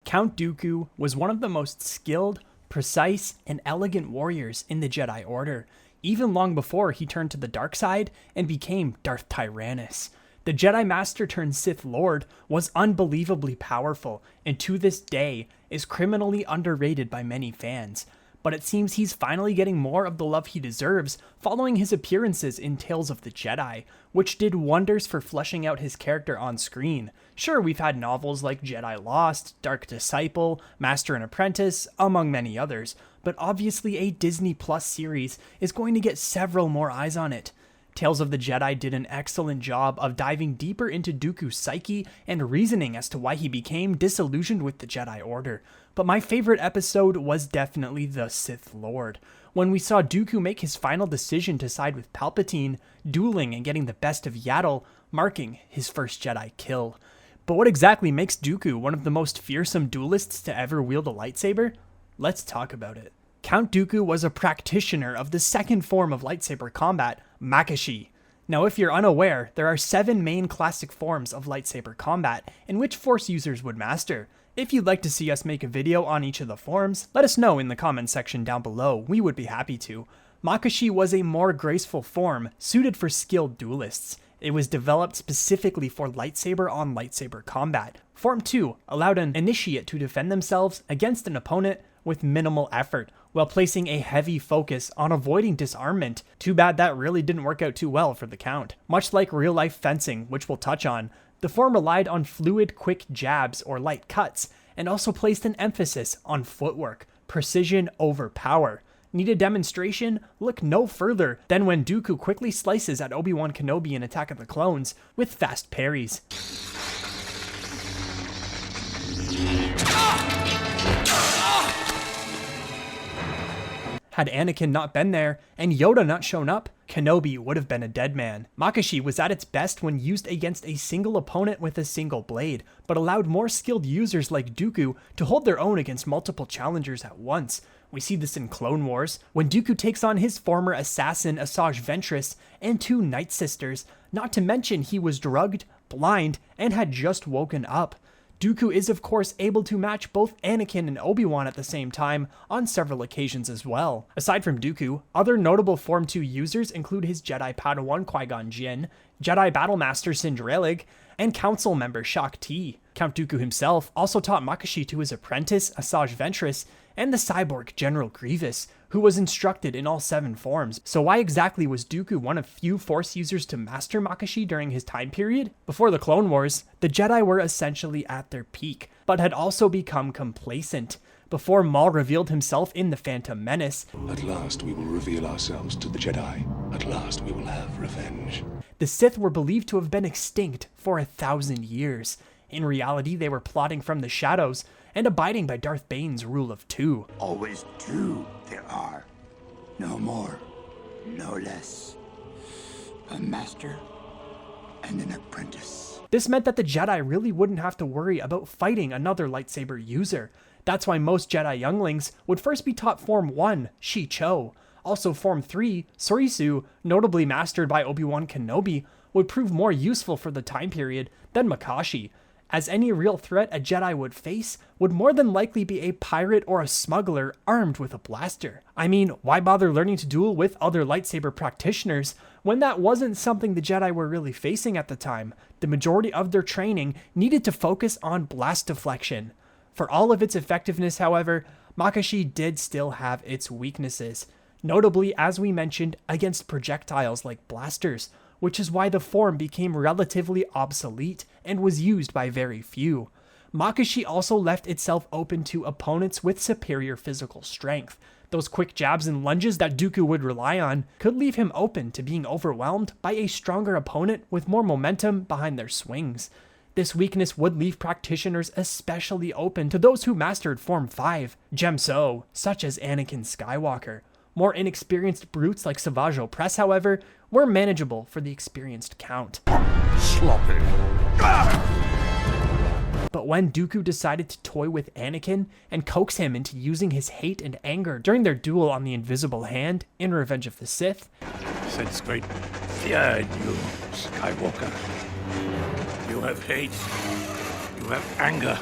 Count Dooku was one of the most skilled, precise, and elegant warriors in the Jedi Order, even long before he turned to the dark side and became Darth Tyrannus. The Jedi Master turned Sith Lord was unbelievably powerful, and to this day is criminally underrated by many fans. But it seems he's finally getting more of the love he deserves following his appearances in Tales of the Jedi, which did wonders for fleshing out his character on screen. Sure, we've had novels like Jedi Lost, Dark Disciple, Master and Apprentice, among many others, but obviously a Disney Plus series is going to get several more eyes on it. Tales of the Jedi did an excellent job of diving deeper into Dooku's psyche and reasoning as to why he became disillusioned with the Jedi Order. But my favorite episode was definitely the Sith Lord, when we saw Dooku make his final decision to side with Palpatine, dueling and getting the best of Yaddle, marking his first Jedi kill. But what exactly makes Dooku one of the most fearsome duelists to ever wield a lightsaber? Let's talk about it. Count Dooku was a practitioner of the second form of lightsaber combat, Makashi. Now, if you're unaware, there are 7 main classic forms of lightsaber combat in which Force users would master. If you'd like to see us make a video on each of the forms, let us know in the comment section down below, we would be happy to. Makashi was a more graceful form, suited for skilled duelists. It was developed specifically for lightsaber on lightsaber combat. Form 2 allowed an initiate to defend themselves against an opponent with minimal effort, while placing a heavy focus on avoiding disarmament. Too bad that really didn't work out too well for the Count. Much like real-life fencing, which we'll touch on, the form relied on fluid, quick jabs or light cuts, and also placed an emphasis on footwork, precision over power. Need a demonstration? Look no further than when Dooku quickly slices at Obi-Wan Kenobi in Attack of the Clones with fast parries. Had Anakin not been there, and Yoda not shown up, Kenobi would have been a dead man. Makashi was at its best when used against a single opponent with a single blade, but allowed more skilled users like Dooku to hold their own against multiple challengers at once. We see this in Clone Wars, when Dooku takes on his former assassin Asajj Ventress and 2 Night Sisters, not to mention he was drugged, blind, and had just woken up. Dooku is of course able to match both Anakin and Obi-Wan at the same time on several occasions as well. Aside from Dooku, other notable Form 2 users include his Jedi Padawan Qui-Gon Jinn, Jedi Battlemaster Sindralig, and Council member Shaak Ti. Count Dooku himself also taught Makashi to his apprentice Asajj Ventress and the cyborg General Grievous, who was instructed in all 7 forms. So why exactly was Dooku one of few Force users to master Makashi during his time period? Before the Clone Wars, the Jedi were essentially at their peak, but had also become complacent. Before Maul revealed himself in The Phantom Menace, "At last we will reveal ourselves to the Jedi. At last we will have revenge." The Sith were believed to have been extinct for 1,000 years. In reality, they were plotting from the shadows and abiding by Darth Bane's rule of 2. Always 2 there are. No more, no less. A master and an apprentice. This meant that the Jedi really wouldn't have to worry about fighting another lightsaber user. That's why most Jedi younglings would first be taught Form 1, Shi-Cho. Also Form 3, Sorisu, notably mastered by Obi-Wan Kenobi, would prove more useful for the time period than Makashi, as any real threat a Jedi would face would more than likely be a pirate or a smuggler armed with a blaster. I mean, why bother learning to duel with other lightsaber practitioners when that wasn't something the Jedi were really facing at the time? The majority of their training needed to focus on blast deflection. For all of its effectiveness, however, Makashi did still have its weaknesses, notably, as we mentioned, against projectiles like blasters, which is why the form became relatively obsolete and was used by very few. Makashi also left itself open to opponents with superior physical strength. Those quick jabs and lunges that Dooku would rely on could leave him open to being overwhelmed by a stronger opponent with more momentum behind their swings. This weakness would leave practitioners especially open to those who mastered Form 5, Gemso, such as Anakin Skywalker. More inexperienced brutes like Savage Opress, however, were manageable for the experienced Count. Sloppy. But when Dooku decided to toy with Anakin and coax him into using his hate and anger during their duel on the Invisible Hand in Revenge of the Sith, "Sense great fear in you, Skywalker. You have hate. You have anger.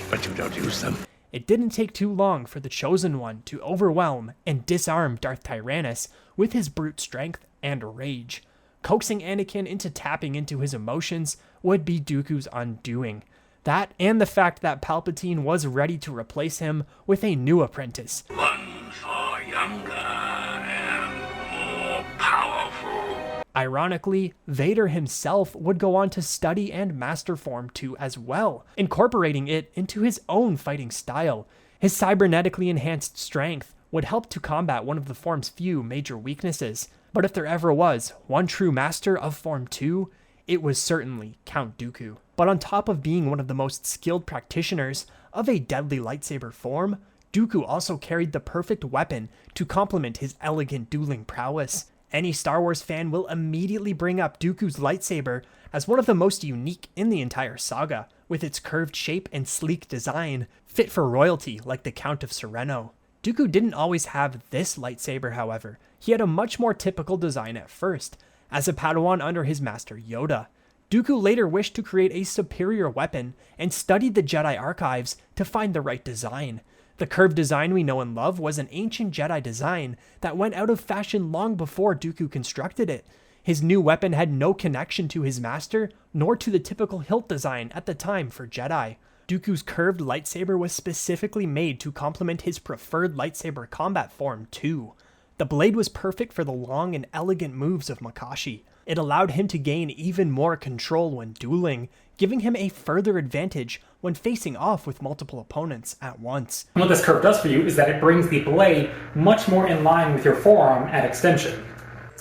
but you don't use them. It didn't take too long for the Chosen One to overwhelm and disarm Darth Tyrannus with his brute strength and rage. Coaxing Anakin into tapping into his emotions would be Dooku's undoing. That and the fact that Palpatine was ready to replace him with a new apprentice. One far younger and more powerful. Ironically, Vader himself would go on to study and master Form 2 as well, incorporating it into his own fighting style. His cybernetically enhanced strength would help to combat one of the Form's few major weaknesses. But if there ever was one true master of Form 2, it was certainly Count Dooku. But on top of being one of the most skilled practitioners of a deadly lightsaber form, Dooku also carried the perfect weapon to complement his elegant dueling prowess. Any Star Wars fan will immediately bring up Dooku's lightsaber as one of the most unique in the entire saga, with its curved shape and sleek design, fit for royalty like the Count of Sereno. Dooku didn't always have this lightsaber, however. He had a much more typical design at first, as a Padawan under his master Yoda. Dooku later wished to create a superior weapon and studied the Jedi archives to find the right design. The curved design we know and love was an ancient Jedi design that went out of fashion long before Dooku constructed it. His new weapon had no connection to his master, nor to the typical hilt design at the time for Jedi. Dooku's curved lightsaber was specifically made to complement his preferred lightsaber combat form 2. The blade was perfect for the long and elegant moves of Makashi. It allowed him to gain even more control when dueling, giving him a further advantage when facing off with multiple opponents at once. And what this curve does for you is that it brings the blade much more in line with your forearm at extension,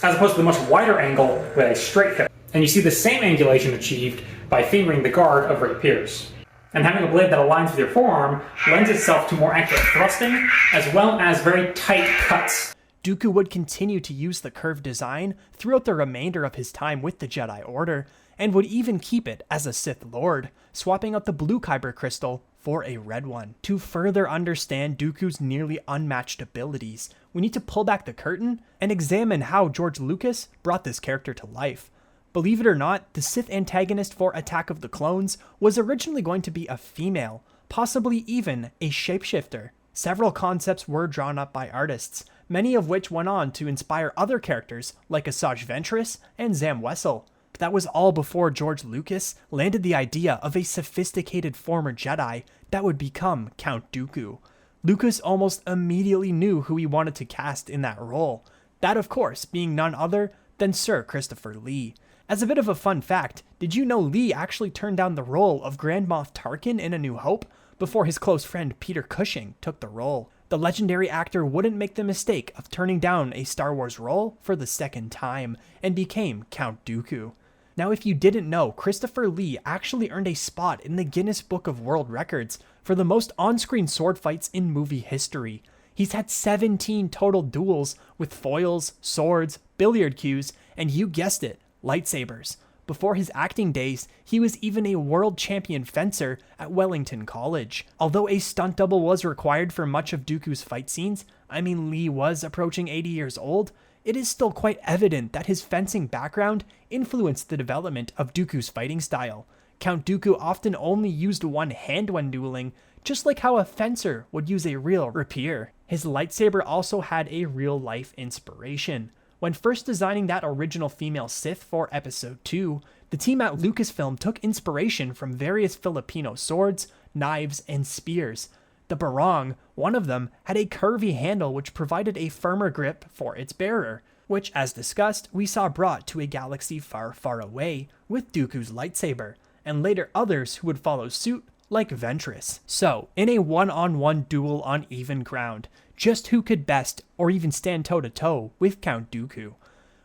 as opposed to the much wider angle with a straight hip. And you see the same angulation achieved by fingering the guard of rapiers. And having a blade that aligns with your forearm lends itself to more accurate thrusting, as well as very tight cuts. Dooku would continue to use the curved design throughout the remainder of his time with the Jedi Order, and would even keep it as a Sith Lord, swapping out the blue Kyber crystal for a red one. To further understand Dooku's nearly unmatched abilities, we need to pull back the curtain and examine how George Lucas brought this character to life. Believe it or not, the Sith antagonist for Attack of the Clones was originally going to be a female, possibly even a shapeshifter. Several concepts were drawn up by artists, many of which went on to inspire other characters like Asajj Ventress and Zam Wesell. But that was all before George Lucas landed the idea of a sophisticated former Jedi that would become Count Dooku. Lucas almost immediately knew who he wanted to cast in that role, that of course being none other than Sir Christopher Lee. As a bit of a fun fact, did you know Lee actually turned down the role of Grand Moff Tarkin in A New Hope before his close friend Peter Cushing took the role? The legendary actor wouldn't make the mistake of turning down a Star Wars role for the second time and became Count Dooku. Now, if you didn't know, Christopher Lee actually earned a spot in the Guinness Book of World Records for the most on-screen sword fights in movie history. He's had 17 total duels with foils, swords, billiard cues, and you guessed it, lightsabers. Before his acting days, he was even a world champion fencer at Wellington College. Although a stunt double was required for much of Dooku's fight scenes, Lee was approaching 80 years old, it is still quite evident that his fencing background influenced the development of Dooku's fighting style. Count Dooku often only used one hand when dueling, just like how a fencer would use a real rapier. His lightsaber also had a real-life inspiration. When first designing that original female Sith for Episode 2, the team at Lucasfilm took inspiration from various Filipino swords, knives, and spears. The barong, one of them, had a curvy handle which provided a firmer grip for its bearer, which, as discussed, we saw brought to a galaxy far, far away with Dooku's lightsaber, and later others who would follow suit, like Ventress. So, in a one-on-one duel on even ground, just who could best, or even stand toe-to-toe with Count Dooku?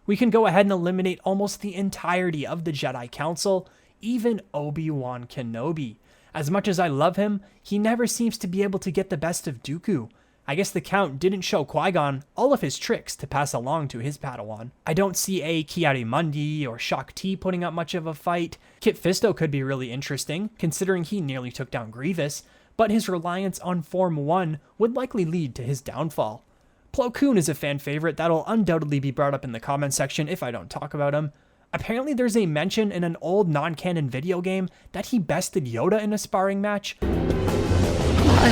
We can go ahead and eliminate almost the entirety of the Jedi Council, even Obi-Wan Kenobi. As much as I love him, he never seems to be able to get the best of Dooku. I guess the Count didn't show Qui-Gon all of his tricks to pass along to his Padawan. I don't see a Ki-Adi-Mundi or Shaak Ti putting up much of a fight. Kit Fisto could be really interesting, considering he nearly took down Grievous, but his reliance on Form 1 would likely lead to his downfall. Plo Koon is a fan favorite that'll undoubtedly be brought up in the comment section if I don't talk about him. Apparently there's a mention in an old non-canon video game that he bested Yoda in a sparring match.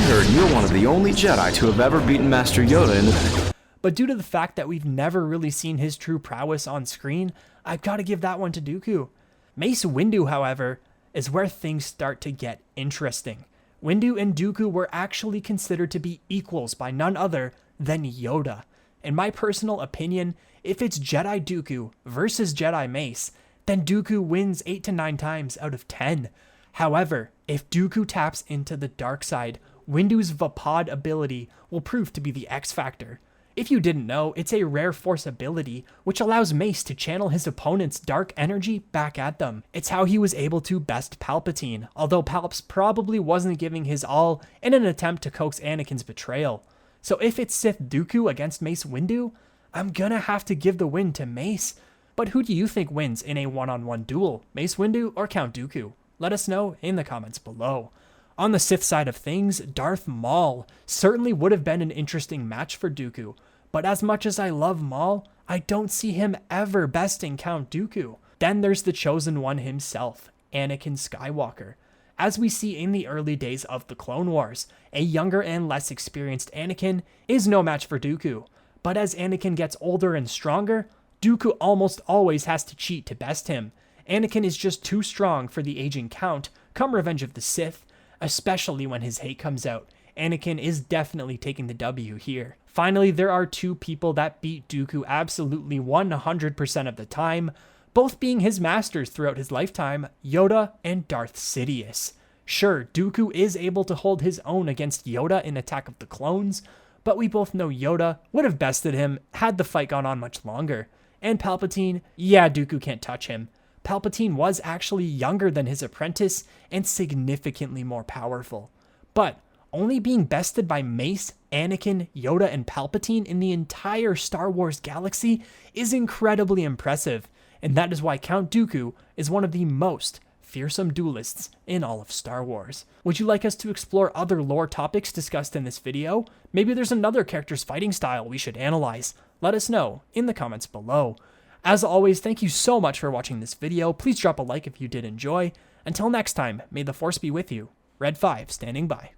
heard you're one of the only Jedi to have ever beaten Master Yoda in the... But due to the fact that we've never really seen his true prowess on screen, I've got to give that one to Dooku. Mace Windu, however, is where things start to get interesting. Windu and Dooku were actually considered to be equals by none other than Yoda. In my personal opinion, if it's Jedi Dooku versus Jedi Mace, then Dooku wins 8 to 9 times out of 10. However, if Dooku taps into the dark side, Windu's Vapod ability will prove to be the X factor. If you didn't know, it's a rare force ability which allows Mace to channel his opponent's dark energy back at them. It's how he was able to best Palpatine, although Palps probably wasn't giving his all in an attempt to coax Anakin's betrayal. So if it's Sith Dooku against Mace Windu, I'm gonna have to give the win to Mace. But who do you think wins in a one-on-one duel, Mace Windu or Count Dooku? Let us know in the comments below. On the Sith side of things, Darth Maul certainly would have been an interesting match for Dooku, but as much as I love Maul, I don't see him ever besting Count Dooku. Then there's the chosen one himself, Anakin Skywalker. As we see in the early days of the Clone Wars, a younger and less experienced Anakin is no match for Dooku, but as Anakin gets older and stronger, Dooku almost always has to cheat to best him. Anakin is just too strong for the aging Count come Revenge of the Sith, especially when his hate comes out. Anakin is definitely taking the W here. Finally, there are two people that beat Dooku absolutely 100% of the time, both being his masters throughout his lifetime, Yoda and Darth Sidious. Sure, Dooku is able to hold his own against Yoda in Attack of the Clones, but we both know Yoda would have bested him had the fight gone on much longer. And Palpatine, yeah, Dooku can't touch him. Palpatine was actually younger than his apprentice and significantly more powerful. But only being bested by Mace, Anakin, Yoda, and Palpatine in the entire Star Wars galaxy is incredibly impressive, and that is why Count Dooku is one of the most fearsome duelists in all of Star Wars. Would you like us to explore other lore topics discussed in this video? Maybe there's another character's fighting style we should analyze. Let us know in the comments below. As always, thank you so much for watching this video. Please drop a like if you did enjoy. Until next time, may the Force be with you. Red 5 standing by.